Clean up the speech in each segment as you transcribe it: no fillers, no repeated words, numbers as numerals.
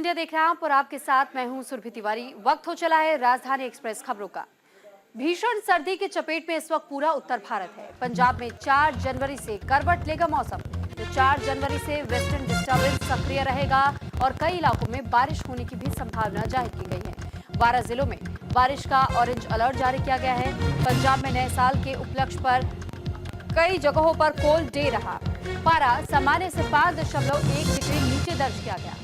India देख रहे हैं आप और आपके साथ मैं हूं सुरभि तिवारी। वक्त हो चला है राजधानी एक्सप्रेस खबरों का। भीषण सर्दी की चपेट में इस वक्त पूरा उत्तर भारत है। पंजाब में 4 जनवरी से करवट लेगा मौसम। तो 4 जनवरी से वेस्टर्न डिस्टर्बेंस सक्रिय रहेगा और कई इलाकों में बारिश होने की भी संभावना जाहिर की गई है। 12 जिलों में बारिश का ऑरेंज अलर्ट जारी किया गया है। पंजाब में नए साल के उपलक्ष्य पर कई जगहों पर कोल्ड डे रहा। पारा सामान्य से 5.1 डिग्री नीचे दर्ज किया गया।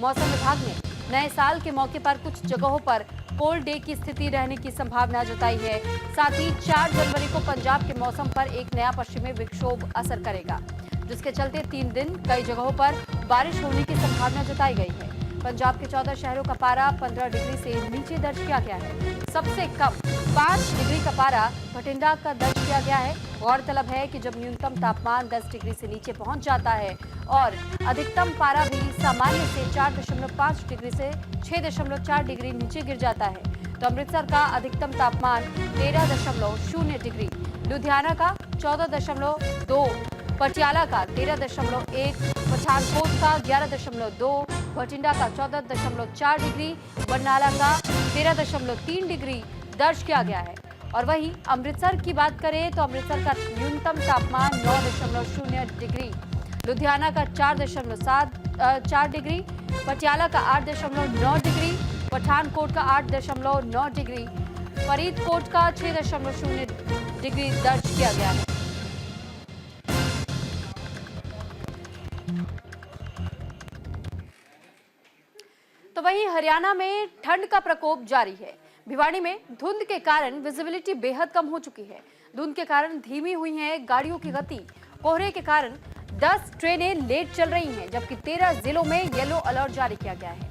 मौसम विभाग ने नए साल के मौके पर कुछ जगहों पर कोल्ड डे की स्थिति रहने की संभावना जताई है। साथ ही 4 जनवरी को पंजाब के मौसम पर एक नया पश्चिमी विक्षोभ असर करेगा, जिसके चलते 3 दिन कई जगहों पर बारिश होने की संभावना जताई गई है। पंजाब के 14 शहरों का पारा 15 डिग्री से नीचे दर्ज किया गया है। सबसे कम 5 डिग्री का पारा भटिंडा का दर्ज किया गया है। गौरतलब है कि जब न्यूनतम तापमान 10 डिग्री से नीचे पहुंच जाता है और अधिकतम पारा भी सामान्य से 4.5 डिग्री से 6.4 डिग्री नीचे गिर जाता है, तो अमृतसर का अधिकतम तापमान 13.0 डिग्री, लुधियाना का 14.2, पटियाला का 13.1, पठानकोट का 11.2, भटिंडा का 14.4 डिग्री, बरनाला का 13.3 डिग्री दर्ज किया गया है। और वहीं अमृतसर की बात करें तो अमृतसर का न्यूनतम तापमान 9.0 डिग्री, लुधियाना का 4.4 डिग्री, पटियाला का 8.9 डिग्री, पठानकोट का 8.9 डिग्री, फरीदकोट का 6.0 डिग्री दर्ज किया गया है। तो वहीं हरियाणा में ठंड का प्रकोप जारी है। भिवाड़ी में धुंध के कारण विजिबिलिटी बेहद कम हो चुकी है। धुंध के कारण धीमी हुई है गाड़ियों की गति। कोहरे के कारण 10 ट्रेनें लेट चल रही हैं, जबकि 13 जिलों में येलो अलर्ट जारी किया गया है।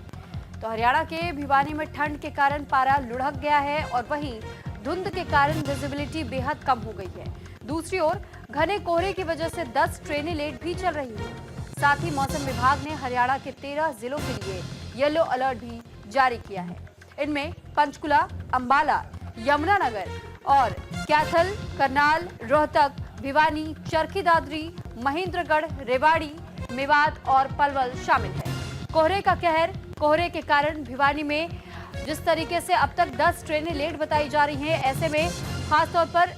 तो हरियाणा के भिवानी में ठंड के कारण पारा लुढ़क गया है और वहीं धुंध के कारण विजिबिलिटी बेहद कम हो गई है। दूसरी ओर घने कोहरे की वजह से 10 ट्रेनें लेट भी चल रही हैं। साथ ही मौसम विभाग ने हरियाणा के 13 जिलों के लिए येलो अलर्ट भी जारी किया है। इनमें पंचकुला, अंबाला, यमुनानगर और कैथल, करनाल, रोहतक, भिवानी, चरखी दादरी, महेंद्रगढ़, रेवाड़ी, मेवात और पलवल शामिल है। कोहरे का कहर, कोहरे के कारण भिवानी में जिस तरीके से अब तक 10 ट्रेनें लेट बताई जा रही हैं, ऐसे में खासतौर पर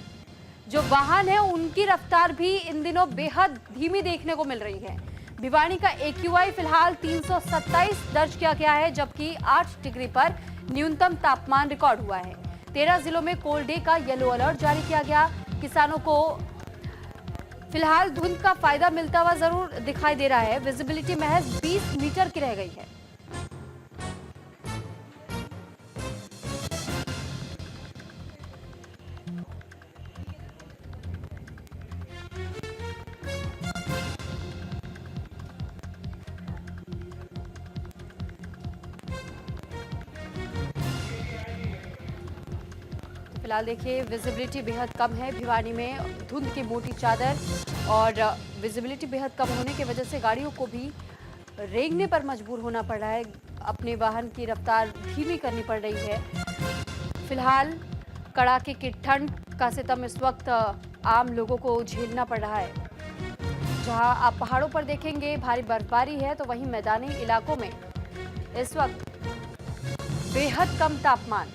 जो वाहन है उनकी रफ्तार भी इन दिनों बेहद धीमी देखने को मिल रही है। भिवानी का AQI फिलहाल 327 दर्ज किया गया है, जबकि 8 डिग्री पर न्यूनतम तापमान रिकॉर्ड हुआ है। 13 जिलों में कोल्ड डे का येलो अलर्ट जारी किया गया। किसानों को फिलहाल धुंध का फायदा मिलता हुआ जरूर दिखाई दे रहा है। विजिबिलिटी महज 20 मीटर की रह गई है। फिलहाल देखिए विजिबिलिटी बेहद कम है। भिवानी में धुंध की मोटी चादर और विजिबिलिटी बेहद कम होने की वजह से गाड़ियों को भी रेंगने पर मजबूर होना पड़ रहा है। अपने वाहन की रफ्तार धीमी करनी पड़ रही है। फिलहाल कड़ाके की ठंड का सितम इस वक्त आम लोगों को झेलना पड़ रहा है। जहां आप पहाड़ों पर देखेंगे भारी बर्फबारी है, तो वहीं मैदानी इलाकों में इस वक्त बेहद कम तापमान।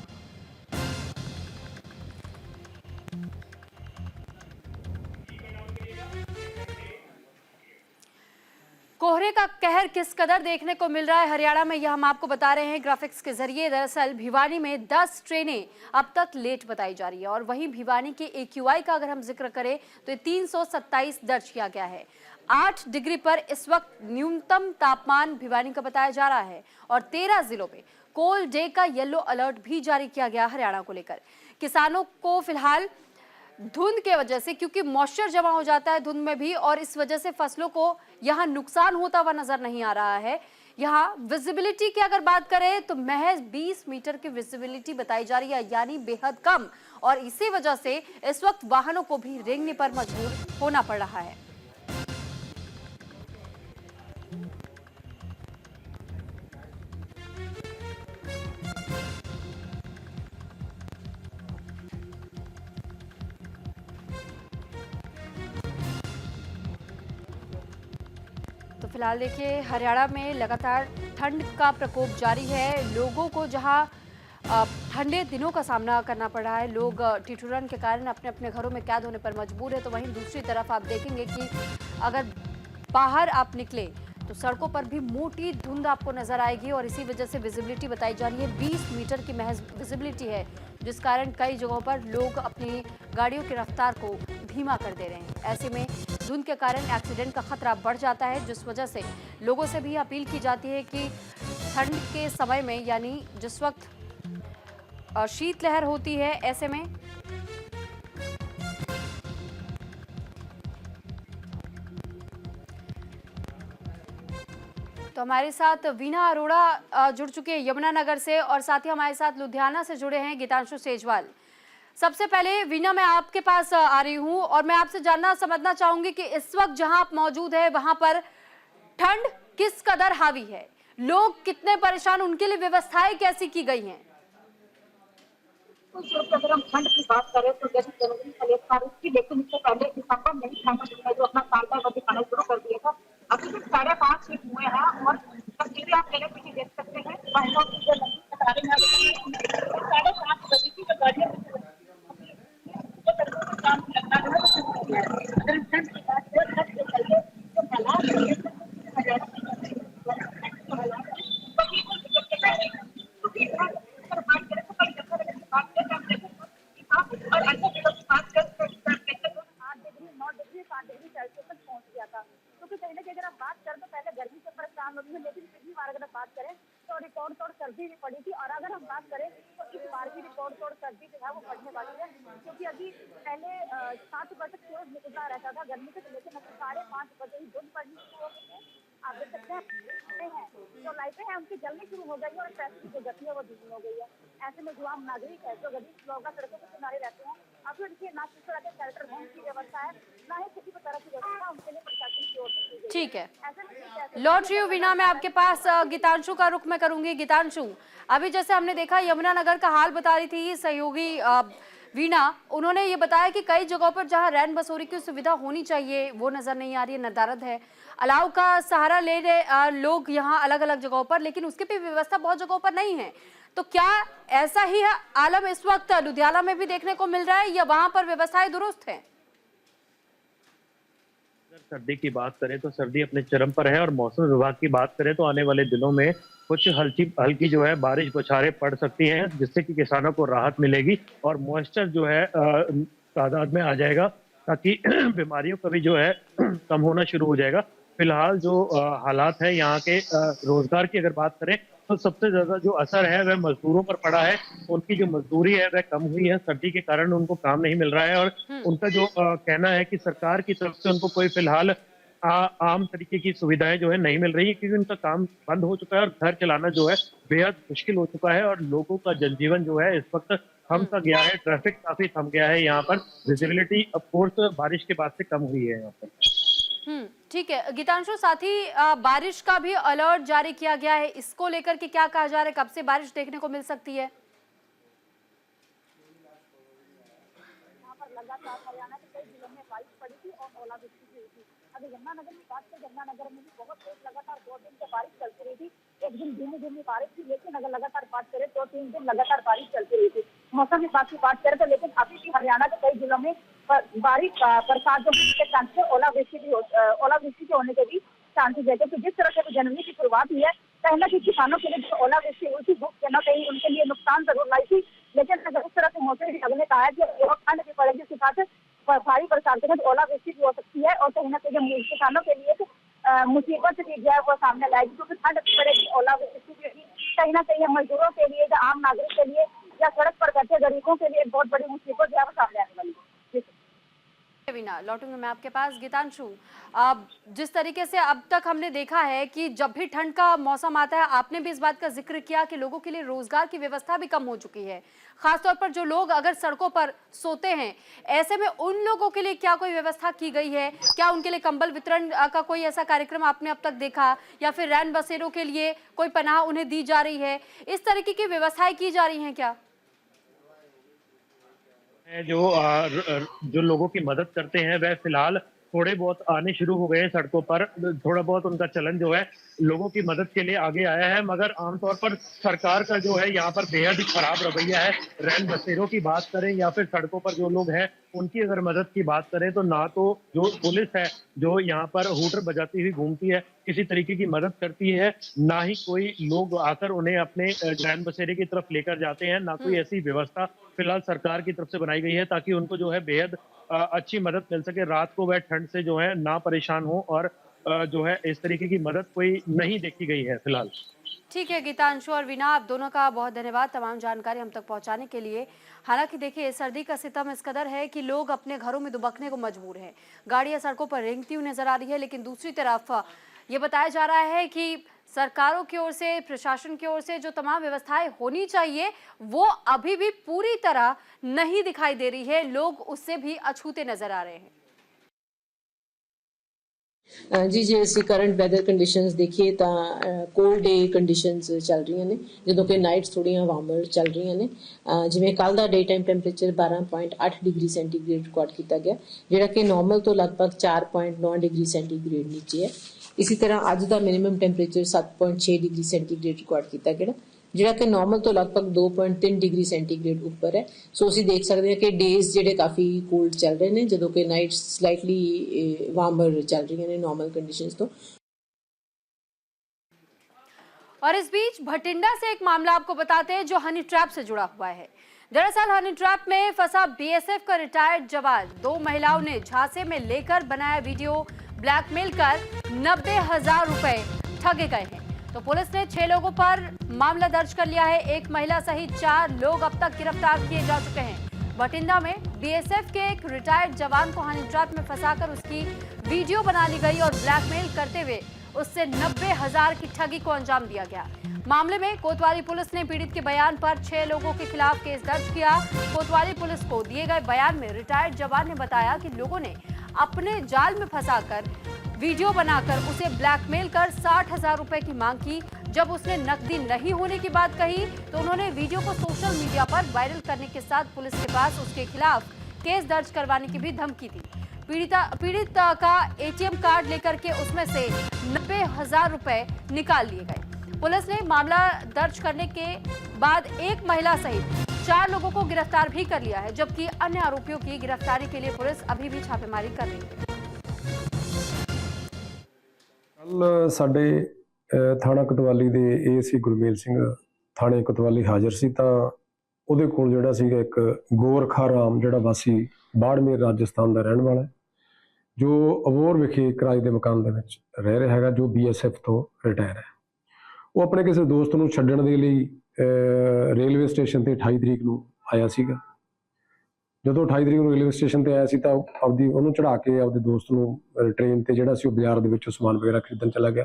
कोहरे का कहर किस कदर देखने को मिल रहा है हरियाणा में, यह हम आपको बता रहे हैं ग्राफिक्स के जरिए। दरअसल भिवानी में 10 ट्रेनें अब तक लेट बताई जा रही है और वहीं भिवानी के AQI का अगर हम जिक्र करें तो 327 दर्ज किया गया है। 8 डिग्री पर इस वक्त न्यूनतम तापमान भिवानी का बताया जा रहा है और 13 जिलों में कोल्ड डे का येलो अलर्ट भी जारी किया गया हरियाणा को लेकर। किसानों को फिलहाल धुंध के वजह से, क्योंकि मॉइस्चर जमा हो जाता है धुंध में भी, और इस वजह से फसलों को यहाँ नुकसान होता हुआ नजर नहीं आ रहा है। यहाँ विजिबिलिटी की अगर बात करें तो महज 20 मीटर की विजिबिलिटी बताई जा रही है, यानी बेहद कम, और इसी वजह से इस वक्त वाहनों को भी रेंगने पर मजबूर होना पड़ रहा है। तो फिलहाल देखिए हरियाणा में लगातार ठंड का प्रकोप जारी है। लोगों को जहां ठंडे दिनों का सामना करना पड़ रहा है, लोग ठिठुरन के कारण अपने अपने घरों में कैद होने पर मजबूर है, तो वहीं दूसरी तरफ आप देखेंगे कि अगर बाहर आप निकले तो सड़कों पर भी मोटी धुंध आपको नजर आएगी और इसी वजह से विजिबिलिटी बताई जा रही है 20 मीटर की महज विजिबिलिटी है, जिस कारण कई जगहों पर लोग अपनी गाड़ियों की रफ्तार को धीमा कर दे रहे हैं। ऐसे में धुंध के कारण एक्सीडेंट का खतरा बढ़ जाता है, जिस वजह से लोगों से भी अपील की जाती है कि ठंड के समय में, यानी जिस वक्त शीतलहर होती है, ऐसे में तो हमारे साथ वीना अरोड़ा जुड़ चुके हैं यमुनानगर से और साथ ही हमारे साथ लुधियाना से जुड़े हैं गीतांशु सेजवाल। सबसे पहले वीना, मैं आपके पास आ रही हूं और मैं आपसे जानना समझना चाहूंगी कि इस वक्त जहां आप मौजूद है वहां पर ठंड किस कदर हावी है, लोग कितने परेशान, उनके लिए व्यवस्थाएं कैसी की गई हैं? अगर हम ठंड की बात करें तो जैसे जनवरी का लेट बारिश थी, लेकिन इससे पहले दिसंबर में ही ठंड ने जो अपना तांडव वो दिखाना शुरू कर दिया था। अभी तक 5:30 ही हुए हैं और तस्वीरें आप मेरे पीछे देख सकते हैं। महिलाओं की जो लंबी कतारें हैं, 5:30 बजे की जो गाड़ियां काम लगना जो है वो शुरू हो गया है। अगर हम ठंड की बात करें, ठंड के चलते जो हालात और अन्य जिलों की बात करें तो temperature 8 degree 9 degree 7 degree Celsius तक पहुंच गया था। क्योंकि कहीं ना कहीं अगर आप बात करें तो पहले गर्मी से परेशान होगी, लेकिन पिछली बार अगर बात करें तो रिकॉर्ड तोड़ सर्दी भी पड़ी थी। और अगर हम बात करें तो इस बार की रिकॉर्ड तोड़ सर्दी जो है वो पड़ने वाली है, क्योंकि अभी पहले 7 बजे तक सूरज निकलता रहता था गर्मी से, लेकिन अब 5:30 बजे ही धुंध पड़नी शुरू हो गई है। आप देख सकते हैं जो लाइटें हैं उनकी जलनी शुरू हो गई है और ट्रैफिक की जो गति है वो धीमी हो गई है। ऐसे में जो आम नागरिक है, जो गरीब लोग सड़कों के किनारे रहते हैं, अब देखिए ना किस तरह के शेल्टर होम की व्यवस्था है, ना ही किसी भी तरह की व्यवस्था उनके लिए प्रशासन की ओर से की गई है। ठीक है, ऐसे में लौट रही हूँ वीना, मैं आपके पास गीतांशु का रुख मैं करूंगी। गीतांशु, अभी जैसे हमने देखा यमुनानगर का हाल बता रही थी सहयोगी वीना, उन्होंने ये बताया कि कई जगहों पर जहां रैन बसोरी की सुविधा होनी चाहिए वो नजर नहीं आ रही है, नदारद है। अलाव का सहारा ले रहे लोग यहाँ अलग अलग जगहों पर, लेकिन उसकी भी व्यवस्था बहुत जगहों पर नहीं है। तो क्या ऐसा ही है आलम इस वक्त लुधियाना में भी देखने को मिल रहा है या वहां पर व्यवस्थाएं दुरुस्त है? सर्दी की बात करें तो सर्दी अपने चरम पर है और मौसम विभाग की बात करें तो आने वाले दिनों में कुछ हल्की जो है बारिश बौछारें पड़ सकती हैं, जिससे कि किसानों को राहत मिलेगी और मॉइस्चर जो है तादाद में आ जाएगा, ताकि बीमारियों का भी जो है कम होना शुरू हो जाएगा। फिलहाल जो हालात है यहाँ के रोजगार की अगर बात करें तो सबसे ज्यादा जो असर है वह मजदूरों पर पड़ा है। उनकी जो मजदूरी है वह कम हुई है, सर्दी के कारण उनको काम नहीं मिल रहा है और उनका जो कहना है कि सरकार की तरफ से उनको कोई फिलहाल आम तरीके की सुविधाएं जो है नहीं मिल रही है, क्योंकि उनका काम बंद हो चुका है और घर चलाना जो है बेहद मुश्किल हो चुका है और लोगों का जनजीवन जो है इस वक्त थम सा गया है। ट्रैफिक काफी थम गया है यहाँ पर। विजिबिलिटी ऑफ कोर्स बारिश के बाद से कम हुई है यहाँ पर। ठीक है गीतांशु, साथ ही बारिश का भी अलर्ट जारी किया गया है, इसको लेकर के क्या कहा जा रहा है, कब से बारिश देखने को मिल सकती है? यहाँ पर लगातार हरियाणा के कई जिलों में बारिश पड़ी थी और ओलावृष्टि भी हुई थी। अभी यमुनानगर की बात करें, यमुनानगर में भी बहुत तेज लगातार 2 दिन से बारिश चलती रही थी। एक दिन धीमी धीमी बारिश थी, लेकिन अगर लगातार बात करें तो 3 दिन लगातार बारिश चलती रही थी। मौसम विभाग की बात करें तो लेकिन अभी भी हरियाणा के कई जिलों में बारिश बरसात जो होने के चांसेस, ओलावृष्टि के होने के भी चांसेस है, क्योंकि जिस तरह से जनवरी की शुरुआत हुई है, कहीं ना कहीं किसानों के लिए जो ओलावृष्टि हुई थी वो कहीं ना कहीं उनके लिए नुकसान जरूर लाई थी। लेकिन अगर इस तरह से मौसम विभाग ने कहा है कि ठंड भी पड़ेगी, उसके साथ भारी बरसात के साथ ओलावृष्टि भी हो सकती है और कहीं ना कहीं किसानों के लिए मुसीबत भी जो है वो सामने लाएगी, क्योंकि ठंड भी पड़ेगी, ओलावृष्टि भी होगी। कहीं ना कहीं मजदूरों के लिए या आम नागरिक के लिए या सड़क पर बैठे गरीबों के लिए बहुत बड़ी मुसीबत जो है वो सामने आने वाली है। वीना, लौटूंगी मैं आपके पास। गीतांशु, जिस तरीके से अब तक हमने देखा है कि जब भी ठंड का मौसम आता है, आपने भी इस बात का जिक्र किया कि लोगों के लिए रोजगार की व्यवस्था भी कम हो चुकी है, खासतौर पर जो लोग अगर सड़कों पर सोते हैं, ऐसे में उन लोगों के लिए क्या कोई व्यवस्था की गई है? क्या उनके लिए कंबल वितरण का कोई ऐसा कार्यक्रम आपने अब तक देखा, या फिर रैन बसेरों के लिए कोई पनाह उन्हें दी जा रही है? इस तरीके की व्यवस्थाएं की जा रही हैं क्या? जो लोगों की मदद करते हैं वह फिलहाल थोड़े बहुत आने शुरू हो गए हैं सड़कों पर, थोड़ा बहुत उनका चलन जो है लोगों की मदद के लिए आगे आया है। मगर आमतौर पर सरकार का जो है यहाँ पर बेहद ही खराब रवैया है। रैन बसेरों की बात करें या फिर सड़कों पर जो लोग हैं उनकी अगर मदद की बात करें तो ना तो जो पुलिस है जो यहाँ पर हूटर बजाती हुई घूमती है किसी तरीके की मदद करती है, ना ही कोई लोग आकर उन्हें अपने रैन बसेरे की तरफ लेकर जाते हैं, ना कोई ऐसी व्यवस्था फिलहाल सरकार की तरफ से बनाई गई है ताकि उनको जो है बेहद अच्छी मदद मिल सके, रात को वह ठंड से जो है ना परेशान हो। और जो है इस तरीके की मदद कोई नहीं देखी गई है फिलहाल। ठीक है गीतांशु और वीना, आप दोनों का बहुत धन्यवाद तमाम जानकारी हम तक पहुंचाने के लिए। हालांकि देखिए सर्दी का सितम इस कदर है कि लोग अपने घरों में दुबकने को मजबूर हैं। गाड़ियां सड़कों पर रेंगती हुई नजर आ रही है, लेकिन दूसरी तरफ ये बताया जा रहा है कि सरकारों की ओर से, प्रशासन की ओर से जो तमाम व्यवस्थाएं होनी चाहिए वो अभी भी पूरी तरह नहीं दिखाई दे रही है। लोग उससे भी अछूते नजर आ रहे हैं। जी ਜੇ ਅਸੀਂ ਕਰੰਟ ਵੈਦਰ ਕੰਡੀਸ਼ਨਸ ਦੇਖੀਏ ਤਾਂ ਕੋਲਡ ਡੇ ਕੰਡੀਸ਼ਨਸ ਚੱਲ ਰਹੀਆਂ ਨੇ, ਜਦੋਂ ਕਿ ਨਾਈਟਸ ਥੋੜ੍ਹੀਆਂ ਵਾਰਮਰ ਚੱਲ ਰਹੀਆਂ ਨੇ। ਜਿਵੇਂ ਕੱਲ੍ਹ ਦਾ day time temperature 12.8 degree centigrade record ਕੀਤਾ ਗਿਆ, ਜਿਹੜਾ ਕਿ ਨੋਰਮਲ ਤੋਂ ਲਗਭਗ 4.9 ਡਿਗਰੀ ਸੈਂਟੀਗ੍ਰੇਡ ਨੀਚੇ ਹੈ। ਇਸੇ ਤਰ੍ਹਾਂ ਅੱਜ ਦਾ minimum temperature 7.6 degree centigrade record ਕੀਤਾ ਗਿਆ, ਜਿਹੜਾ ਕਿ ਨੋਰਮਲ ਤੋਂ ਲਗਭਗ 2.3 ਡਿਗਰੀ ਸੈਂਟੀਗ੍ਰੇਡ ਉੱਪਰ ਹੈ। ਸੋ ਅਸੀਂ ਦੇਖ ਸਕਦੇ ਹਾਂ ਕਿ ਡੇਜ਼ ਜਿਹੜੇ ਕਾਫੀ ਕੋਲਡ ਚੱਲ ਰਹੇ ਨੇ, ਜਦੋਂ ਕਿ ਨਾਈਟਸ ਸਲਾਈਟਲੀ ਵਾਰਮਰ ਚੱਲ ਰਹੀਆਂ ਨੇ नॉर्मल कंडीशंस तो। और इस बीच भटिंडा से एक मामला आपको बताते हैं जो हनी ट्रैप से जुड़ा हुआ है। दरअसल हनी ट्रैप में फंसा बीएसएफ का रिटायर्ड जवान, 2 महिलाओं ने झांसे में लेकर बनाया वीडियो ब्लैकमेल कर 90,000 रुपए ठगे गए हैं। तो पुलिस ने 6 लोगों पर मामला दर्ज कर लिया है। एक महिला सहित 4 लोग अब तक गिरफ्तार किए जा चुके हैं। बठिंडा में बीएसएफ के एक रिटायर्ड जवान को हनी ट्रैप में फंसाकर उसकी वीडियो बना ली गई और ब्लैकमेल करते हुए उससे 90,000 की ठगी को अंजाम दिया गया। मामले में कोतवाली पुलिस ने पीड़ित के बयान पर 6 लोगों के खिलाफ केस दर्ज किया। कोतवाली पुलिस को दिए गए बयान में रिटायर्ड जवान ने बताया कि लोगों ने अपने जाल में फंसाकर वीडियो बनाकर उसे ब्लैकमेल कर 60,000 रुपए की मांग की। जब उसने नकदी नहीं होने की बात कही तो उन्होंने वीडियो को सोशल मीडिया पर वायरल करने के साथ पुलिस के पास उसके खिलाफ केस दर्ज करवाने की भी धमकी दी। पीड़ित का एटीएम कार्ड लेकर के उसमें से 90,000 रुपए निकाल लिए गए। पुलिस ने मामला दर्ज करने के बाद एक महिला सहित 4 लोगों को गिरफ्तार भी कर लिया है, जबकि अन्य आरोपियों की गिरफ्तारी के लिए पुलिस अभी भी छापेमारी कर रही है। कल साडे थाणा कोतवाली ਦੇ ਏਐਸਆਈ ਗੁਰਮੇਲ ਸਿੰਘ थाणे कोतवाली हाਜ਼ਰ ਸੀ ਤਾਂ ਉਹਦੇ ਕੋਲ ਜਿਹੜਾ ਸੀਗਾ ਇੱਕ ਗੋਰਖਾ ਰਾਮ ਜਿਹੜਾ ਵਾਸੀ ਬਾੜਮੇਰ ਰਾਜਸਥਾਨ ਦਾ ਰਹਿਣ ਵਾਲਾ ਹੈ, ਜੋ ਅਬੋਹਰ ਵਿਖੇ ਕਿਰਾਏ ਦੇ ਮਕਾਨ ਦੇ ਵਿੱਚ ਰਹਿ ਰਿਹਾ ਹੈਗਾ, ਜੋ ਬੀਐਸਐਫ ਤੋਂ ਰਿਟਾਇਰ ਹੈ। ਉਹ ਆਪਣੇ ਕਿਸੇ ਦੋਸਤ ਨੂੰ ਛੱਡਣ ਦੇ ਲਈ ਰੇਲਵੇ ਸਟੇਸ਼ਨ ਤੇ 28 ਤਰੀਕ ਨੂੰ ਆਇਆ ਸੀਗਾ। ਜਦੋਂ 28 ਤਰੀਕ ਨੂੰ ਰੇਲਵੇ ਸਟੇਸ਼ਨ ਤੇ ਆਇਆ ਸੀ ਤਾਂ ਆਪਦੀ ਉਹਨੂੰ ਚੜਾ ਕੇ ਆਪਦੇ ਦੋਸਤ ਨੂੰ ਟ੍ਰੇਨ ਤੇ ਜਿਹੜਾ ਸੀ ਉਹ ਬਾਜ਼ਾਰ ਦੇ ਵਿੱਚੋਂ ਸਮਾਨ ਵਗੈਰਾ ਖਰੀਦਣ ਚਲਾ ਗਿਆ।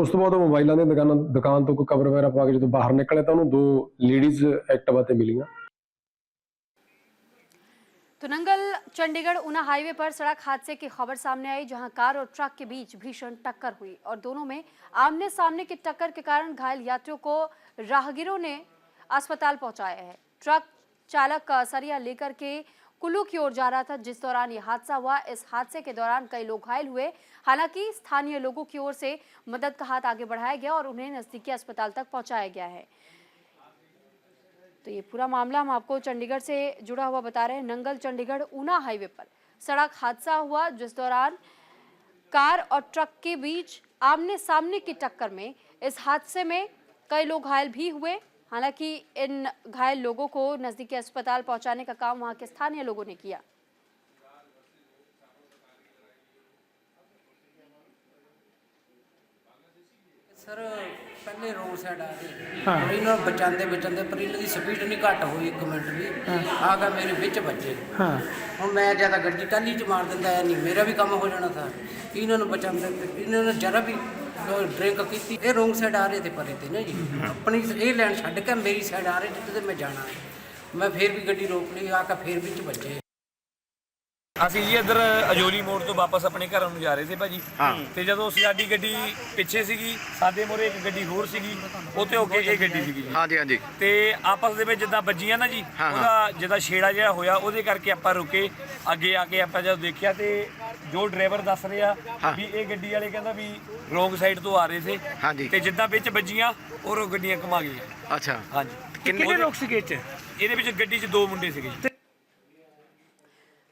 ਉਸ ਤੋਂ ਬਾਅਦ ਉਹ ਮੋਬਾਈਲਾਂ ਦੀ ਦੁਕਾਨ ਤੋਂ ਕੋਈ ਕਵਰ ਵਗੈਰਾ ਪਾ ਕੇ ਜਦੋਂ ਬਾਹਰ ਨਿਕਲਿਆ ਤਾਂ ਉਹਨੂੰ 2 ਲੇਡੀਜ਼ ਐਕਟਿਵਾ ਤੇ मिली। तो नंगल चंडीगढ़ ऊना हाईवे पर सड़क हादसे की खबर सामने आई, जहां कार और ट्रक के बीच भीषण टक्कर हुई और दोनों में आमने सामने की टक्कर के कारण घायल यात्रियों को राहगीरों ने अस्पताल पहुंचाया है। ट्रक चालक सरिया लेकर के कुल्लू की ओर जा रहा था जिस दौरान ये हादसा हुआ। इस हादसे के दौरान कई लोग घायल हुए। हालांकि स्थानीय लोगों की ओर से मदद का हाथ आगे बढ़ाया गया और उन्हें नजदीकी अस्पताल तक पहुंचाया गया है। तो ये पूरा मामला हम आपको चंडीगढ़ से जुड़ा हुआ बता रहे हैं। नंगल चंडीगढ़ ऊना हाईवे पर सड़क हादसा हुआ जिस दौरान कार और ट्रक के बीच आमने सामने की टक्कर में इस हादसे में कई लोग घायल भी हुए। हालांकि इन घायल लोगों को नजदीकी अस्पताल पहुंचाने का काम वहां के स्थानीय लोगों ने किया। सर पहले रोड साइड आ गए और इन्होंने बचाते पर इन्हों की स्पीड नहीं घट हुई 1 मिनट भी आ गया मेरे बिच बजे। हम मैं ज़्यादा गड्डी टाली च मार दिंदा है, नहीं मेरा भी काम हो जाना था। इन्होंने बचाते इन्होंने जरा भी ड्रिंक की, ये रोंग साइड आ रहे थे परे थे ना जी, अपनी ये लैन छड्ड के मेरी साइड आ रहे जिते मैं जाना, मैं फिर भी गड्डी रोक ली, आकर फिर बिच बचे। ਅਸੀਂ ਜੀ ਇੱਧਰ ਅਜੋਲੀ ਮੋੜ ਤੋਂ ਵਾਪਸ ਆਪਣੇ ਘਰਾਂ ਨੂੰ ਜਾ ਰਹੇ ਸੀ ਭਾਜੀ ਤੇ ਜਦੋਂ ਅਸੀਂ ਸਾਡੀ ਗੱਡੀ ਪਿੱਛੇ ਸੀਗੀ ਸਾਡੇ ਮੋਰੇ ਇੱਕ ਗੱਡੀ ਹੋਰ ਸੀਗੀ ਉੱਤੇ ਹੋ ਕੇ ਇਹ ਗੱਡੀ ਸੀਗੀ ਜੀ ਹਾਂਜੀ ਹਾਂਜੀ ਤੇ ਆਪਸ ਦੇ ਵਿੱਚ ਜਿੱਦਾਂ ਵੱਜੀਆਂ ਨਾ ਜੀ ਉਹਦਾ ਜਿੱਦਾਂ ਛੇੜਾ ਜਿਹੜਾ ਹੋਇਆ ਉਹਦੇ ਕਰਕੇ ਆਪਾਂ ਰੁਕੇ ਅੱਗੇ ਆ ਕੇ ਆਪਾਂ ਜਦੋਂ ਦੇਖਿਆ ਤੇ ਜੋ ਡਰਾਈਵਰ ਦੱਸ ਰਿਹਾ ਵੀ ਇਹ ਗੱਡੀ ਵਾਲੇ ਕਹਿੰਦਾ ਵੀ ਰੋਂਗ ਸਾਈਡ ਤੋਂ ਆ ਰਹੇ ਸੀ ਹਾਂਜੀ ਤੇ ਜਿੱਦਾਂ ਵਿੱਚ ਵੱਜੀਆਂ ਉਹ ਗੱਡੀਆਂ ਘੁਮਾ ਗਈਆਂ ਅੱਛਾ ਹਾਂਜੀ ਕਿੰਨੇ ਲੋਕ ਸੀਗੇ ਇਹਦੇ ਵਿੱਚ ਗੱਡੀ 'ਚ 2 ਮੁੰਡੇ ਸੀਗੇ ਜੀ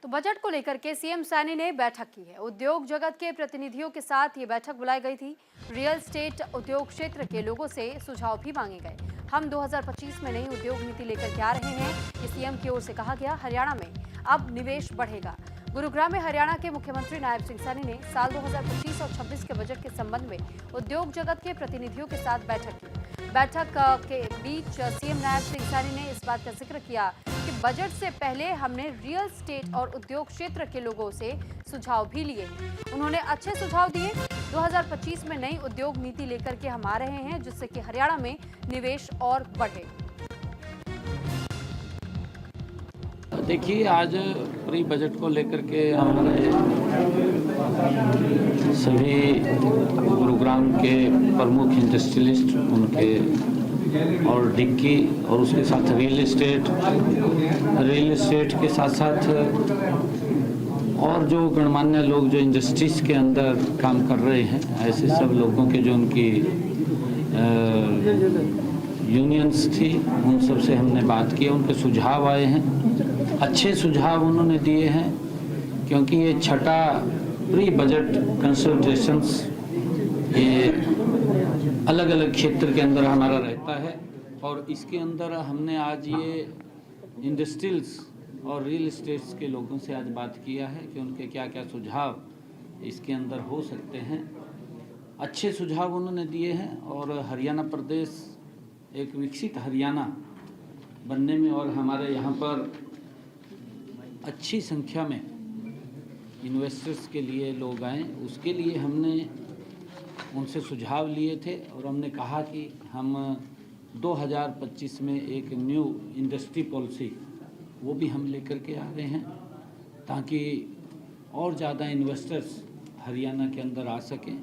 तो बजट को लेकर के सीएम सैनी ने बैठक की है। उद्योग जगत के प्रतिनिधियों के साथ ये बैठक बुलाई गई थी। रियल एस्टेट उद्योग क्षेत्र के लोगों से सुझाव भी मांगे गए। हम 2025 में नई उद्योग नीति लेकर के आ रहे हैं, ये सीएम की ओर से कहा गया। हरियाणा में अब निवेश बढ़ेगा। गुरुग्राम में हरियाणा के मुख्यमंत्री नायब सिंह सैनी ने साल 2025 और 26 के बजट के संबंध में उद्योग जगत के प्रतिनिधियों के साथ बैठक की। बैठक के बीच सीएम नायब सिंह सैनी ने इस बात का जिक्र किया कि बजट से पहले हमने रियल एस्टेट और उद्योग क्षेत्र के लोगों से सुझाव भी लिए हैं। उन्होंने अच्छे सुझाव दिए। 2025 में नई उद्योग नीति लेकर के हम आ रहे हैं जिससे कि हरियाणा में निवेश और बढ़े। देखिए आज प्री बजट को लेकर के हमारे सभी गुरुग्राम के प्रमुख इंडस्ट्रियलिस्ट उनके और डिक्की और उसके साथ रियल एस्टेट के साथ साथ और जो गणमान्य लोग जो इंडस्ट्रीज़ के अंदर काम कर रहे हैं ऐसे सब लोगों के जो उनकी यूनियंस थी उन सब से हमने बात की, उनके सुझाव आए हैं। अच्छे सुझाव उन्होंने दिए हैं क्योंकि ये छठा प्री बजट कंसल्टेशंस ये अलग अलग क्षेत्र के अंदर हमारा रहता है और इसके अंदर हमने आज ये इंडस्ट्रियल्स और रियल एस्टेट्स के लोगों से आज बात किया है कि उनके क्या क्या सुझाव इसके अंदर हो सकते हैं। अच्छे सुझाव उन्होंने दिए हैं और हरियाणा प्रदेश एक विकसित हरियाणा बनने में और हमारे यहाँ पर अच्छी संख्या में इन्वेस्टर्स के लिए लोग आएँ उसके लिए हमने उनसे सुझाव लिए थे और हमने कहा कि हम 2025 में एक न्यू इंडस्ट्री पॉलिसी वो भी हम लेकर के आ रहे हैं ताकि और ज़्यादा इन्वेस्टर्स हरियाणा के अंदर आ सकें।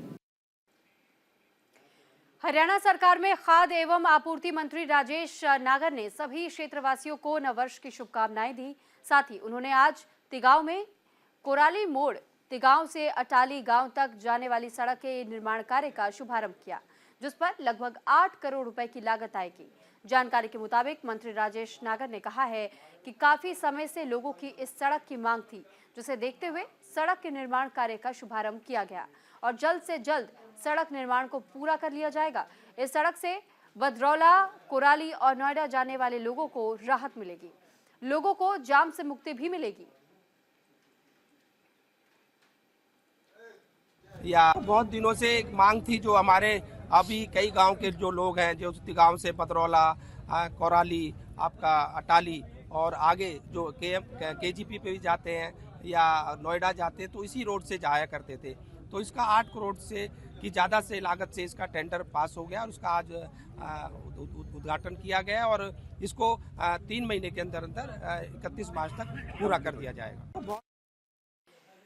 हरियाणा सरकार में खाद्य एवं आपूर्ति मंत्री राजेश नागर ने सभी क्षेत्रवासियों को नववर्ष की शुभकामनाएं दी। साथ ही उन्होंने आज तिगांव में कोराली मोड़ तिगांव से अटाली गांव तक जाने वाली सड़क के निर्माण कार्य का शुभारंभ किया जिस पर लगभग 8 करोड़ रुपए की लागत आएगी। जानकारी के मुताबिक मंत्री राजेश नागर ने कहा है कि काफी समय से लोगों की इस सड़क की मांग थी जिसे देखते हुए सड़क के निर्माण कार्य का शुभारंभ किया गया और जल्द से जल्द सड़क निर्माण को पूरा कर लिया जाएगा। इस सड़क से बदरौला, कोराली और नोएडा जाने वाले लोगों को राहत मिलेगी, लोगों को जाम से मुक्ति भी मिलेगी। या बहुत दिनों से एक मांग थी जो हमारे अभी कई गांव के जो लोग हैं जो गांव से बदरौला, कोराली, आपका अटाली और आगे जो केजीपी पे भी जाते हैं या नोएडा जाते हैं तो इसी रोड से जाया करते थे। तो इसका 8 करोड़ से की ज़्यादा से लागत से इसका टेंडर पास हो गया और उसका आज उद्घाटन किया गया और इसको 3 महीने के अंदर 31 मार्च तक पूरा कर दिया जाएगा।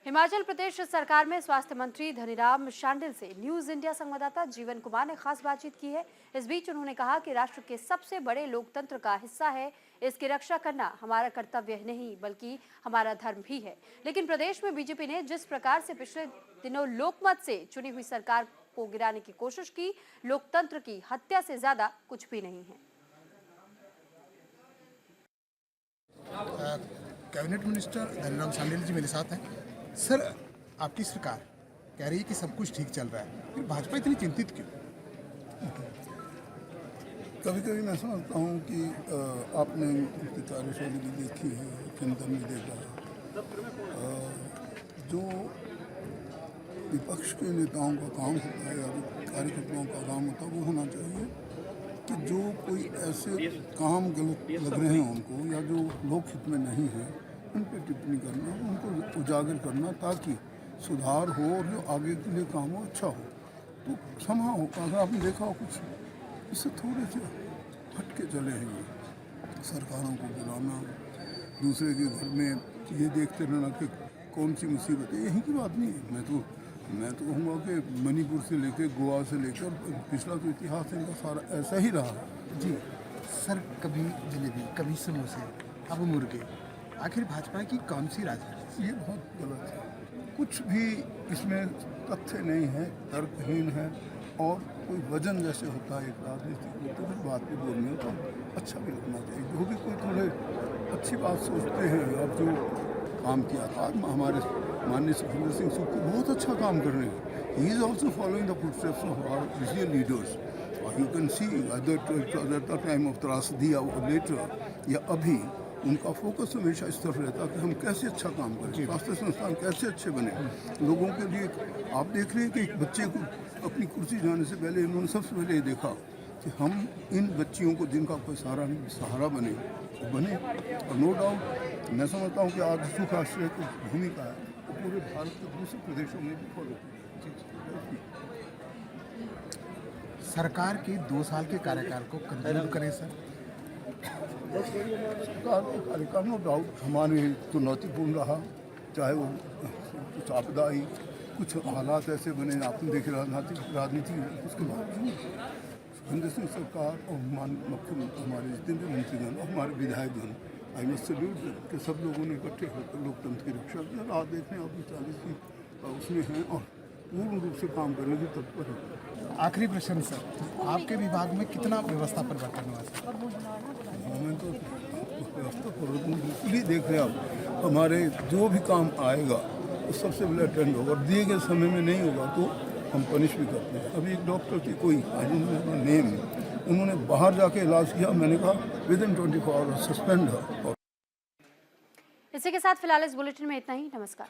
हिमाचल प्रदेश सरकार में स्वास्थ्य मंत्री धनीराम शांडिल से न्यूज इंडिया संवाददाता जीवन कुमार ने खास बातचीत की है। इस बीच उन्होंने कहा कि राष्ट्र के सबसे बड़े लोकतंत्र का हिस्सा है, इसकी रक्षा करना हमारा कर्तव्य नहीं बल्कि हमारा धर्म भी है। लेकिन प्रदेश में बीजेपी ने जिस प्रकार से पिछले दिनों लोकमत से चुनी हुई सरकार को गिराने की कोशिश की, लोकतंत्र की हत्या से ज्यादा कुछ भी नहीं है। कैबिनेट मिनिस्टर धनीराम शांडिल जी मेरे साथ हैं। सर, आपकी सरकार कह रही है कि सब कुछ ठीक चल रहा है, फिर भाजपा इतनी चिंतित क्यों? कभी कभी मैं समझता हूँ कि आपने उनकी कार्यशैली भी देखी है, चिंतन भी देखा है। जो विपक्ष के नेताओं का काम होता है या जो कार्यकर्ताओं का काम होता है वो होना चाहिए कि जो कोई ऐसे काम गलत लग रहे हैं उनको या जो लोकहित में नहीं है उन पर टिप्पणी करना, उनको उजागर करना ताकि सुधार हो और जो आगे के लिए काम हो अच्छा हो। तो समा हो, अगर आपने देखा हो कुछ इससे थोड़े से हटके चले हैं ये सरकारों को बुलाना, दूसरे के घर में ये देखते रहना कि कौन सी मुसीबत है, यही की बात नहीं है। मैं तो कहूँगा कि मणिपुर से लेकर गोवा से लेकर पिछला तो इतिहास इनका सारा ऐसा ही रहा है। जी सर, कभी जलेबी, कभी समोसे, अब मुर्गे, आखिर भाजपा की कौन सी राजनीति? ये बहुत गलत है, कुछ भी इसमें तथ्य नहीं है, तर्कहीन है और कोई वजन जैसे होता है एक राजनीति को, तो फिर बात भी बोलनी हो तो अच्छा भी लगना चाहिए। जो भी कोई थोड़े अच्छी बात सोचते हैं, अब जो काम किया था हमारे माननीय सुखविंदर सिंह सुक्खू बहुत अच्छा काम कर रहे हैं। He is also following the footsteps of our real leaders. You can see at the time of त्रासदी और लेटर या अभी उनका फोकस हमेशा इस तरफ रहता है कि हम कैसे अच्छा काम करें, स्वास्थ्य संस्थान कैसे अच्छे बने लोगों के लिए। आप देख रहे हैं कि एक बच्चे को अपनी कुर्सी जाने से पहले इन्होंने सबसे पहले ये देखा कि हम इन बच्चियों को जिनका कोई सहारा बने तो बने। और नो डाउट मैं समझता हूँ कि आज सुख आश्रय की भूमिका है तो पूरे भारत के दूसरे प्रदेशों में भी फॉलो की। सरकार के 2 साल के कार्यकाल को कंक्लूड करें सर। सरकार का कार्यकाल नो डाउट हमारे चुनौतीपूर्ण रहा, चाहे वो कुछ आपदा आई, कुछ हालात ऐसे बने, आपने देखे राजनीति उसके बावजूद सुखविंदर सिंह सरकार और मुख्यमंत्री हमारे जितने भी मंत्रीगण और हमारे विधायकगण, आई मस्ट सैल्यूट कि सब लोगों ने इकट्ठे होकर लोकतंत्र की रक्षा की। रात देखने अभी 40 की उसमें हैं और पूर्ण रूप से काम करने की तत्पर है। आखिरी प्रश्न सर, आपके विभाग में कितना व्यवस्था परिवर्तन हुआ सर? हमें तो व्यवस्था परिवर्तन बिल्कुल ही देख रहे हैं आप, हमारे जो भी काम आएगा वो सबसे पहले अटेंड होगा, दिए गए समय में नहीं होगा तो हम पनिश भी करते हैं। अभी एक डॉक्टर की कोई नेम, उन्होंने बाहर जाके इलाज किया, मैंने कहा विदिन 24 आवर्स सस्पेंड है। इसी के साथ फिलहाल इस बुलेटिन में इतना ही। नमस्कार।